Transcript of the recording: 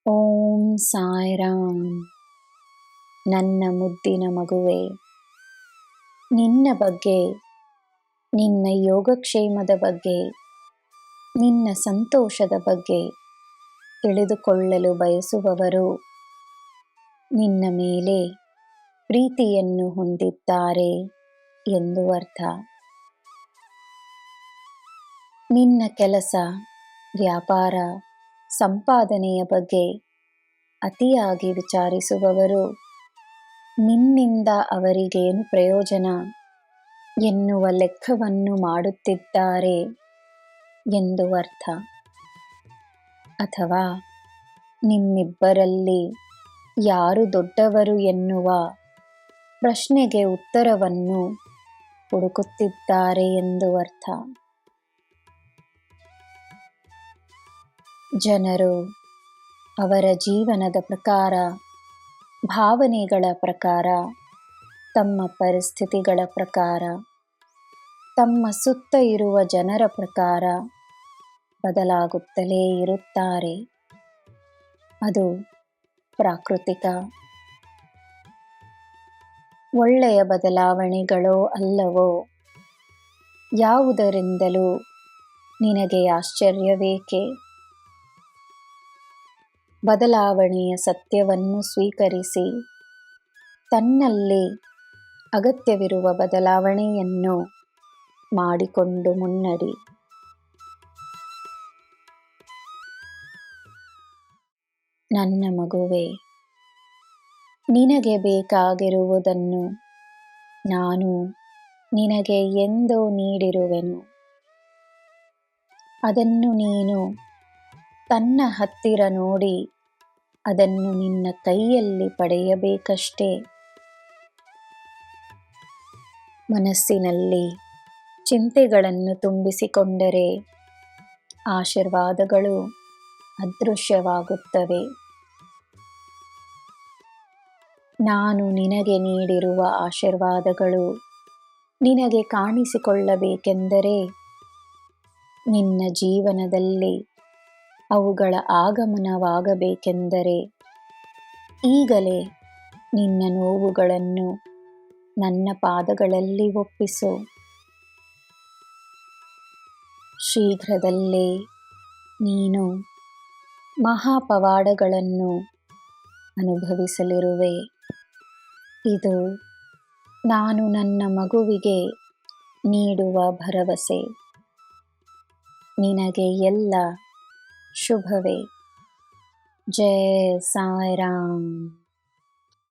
ಓಂ ಸಾಯಿರಾಮ್. ನನ್ನ ಮುದ್ದಿನ ಮಗುವೆ, ನಿನ್ನ ಬಗ್ಗೆ, ನಿನ್ನ ಯೋಗಕ್ಷೇಮದ ಬಗ್ಗೆ, ನಿನ್ನ ಸಂತೋಷದ ಬಗ್ಗೆ ತಿಳಿದುಕೊಳ್ಳಲು ಬಯಸುವವರು ನಿನ್ನ ಮೇಲೆ ಪ್ರೀತಿಯನ್ನು ಹೊಂದಿದ್ದಾರೆ ಎಂದು ಅರ್ಥ. ನಿನ್ನ ಕೆಲಸ, ವ್ಯಾಪಾರ, ಸಂಪಾದನೆಯ ಬಗ್ಗೆ ಅತಿಯಾಗಿ ವಿಚಾರಿಸುವವರು ನಿನ್ನಿಂದ ಅವರಿಗೇನು ಪ್ರಯೋಜನ ಎನ್ನುವ ಲೆಕ್ಕವನ್ನು ಮಾಡುತ್ತಿದ್ದಾರೆ ಎಂದು ಅರ್ಥ. ಅಥವಾ ನಿಮ್ಮಿಬ್ಬರಲ್ಲಿ ಯಾರು ದೊಡ್ಡವರು ಎನ್ನುವ ಪ್ರಶ್ನೆಗೆ ಉತ್ತರವನ್ನು ಹುಡುಕುತ್ತಿದ್ದಾರೆ ಎಂದು ಅರ್ಥ. ಜನರು ಅವರ ಜೀವನದ ಪ್ರಕಾರ, ಭಾವನೆಗಳ ಪ್ರಕಾರ, ತಮ್ಮ ಪರಿಸ್ಥಿತಿಗಳ ಪ್ರಕಾರ, ತಮ್ಮ ಸುತ್ತ ಇರುವ ಜನರ ಪ್ರಕಾರ ಬದಲಾಗುತ್ತಲೇ ಇರುತ್ತಾರೆ. ಅದು ಪ್ರಾಕೃತಿಕ. ಒಳ್ಳೆಯ ಬದಲಾವಣೆಗಳೋ ಅಲ್ಲವೋ ಯಾವುದರಿಂದಲೂ ನಿನಗೆ ಆಶ್ಚರ್ಯವೇಕೆ? ಬದಲಾವಣೆಯ ಸತ್ಯವನ್ನು ಸ್ವೀಕರಿಸಿ ತನ್ನಲ್ಲಿ ಅಗತ್ಯವಿರುವ ಬದಲಾವಣೆಯನ್ನು ಮಾಡಿಕೊಂಡು ಮುನ್ನಡಿ. ನನ್ನ ಮಗುವೆ, ನಿನಗೆ ಬೇಕಾಗಿರುವುದನ್ನು ನಾನು ನಿನಗೆ ಎಂದೋ ನೀಡಿರುವೆನು. ಅದನ್ನು ನೀನು ತನ್ನ ಹತ್ತಿರ ನೋಡಿ ಅದನ್ನು ನಿನ್ನ ಕೈಯಲ್ಲಿ ಪಡೆಯಬೇಕಷ್ಟೇ. ಮನಸ್ಸಿನಲ್ಲಿ ಚಿಂತೆಗಳನ್ನು ತುಂಬಿಸಿಕೊಂಡರೆ ಆಶೀರ್ವಾದಗಳು ಅದೃಶ್ಯವಾಗುತ್ತವೆ. ನಾನು ನಿನಗೆ ನೀಡಿರುವ ಆಶೀರ್ವಾದಗಳು ನಿನಗೆ ಕಾಣಿಸಿಕೊಳ್ಳಬೇಕೆಂದರೆ ನಿನ್ನ ಜೀವನದಲ್ಲಿ ಅವುಗಳ ಆಗಮನವಾಗಬೇಕೆಂದರೆ ಈಗಲೇ ನಿನ್ನ ನೋವುಗಳನ್ನು ನನ್ನ ಪಾದಗಳಲ್ಲಿ ಒಪ್ಪಿಸು. ಶೀಘ್ರದಲ್ಲೇ ನೀನು ಮಹಾಪವಾಡಗಳನ್ನು ಅನುಭವಿಸಲಿರುವೆ. ಇದು ನಾನು ನನ್ನ ಮಗುವಿಗೆ ನೀಡುವ ಭರವಸೆ. ನಿನಗೆ ಎಲ್ಲ ಶುಭವೇ. ಜೈ ಸಾಯಿರಾಮ್.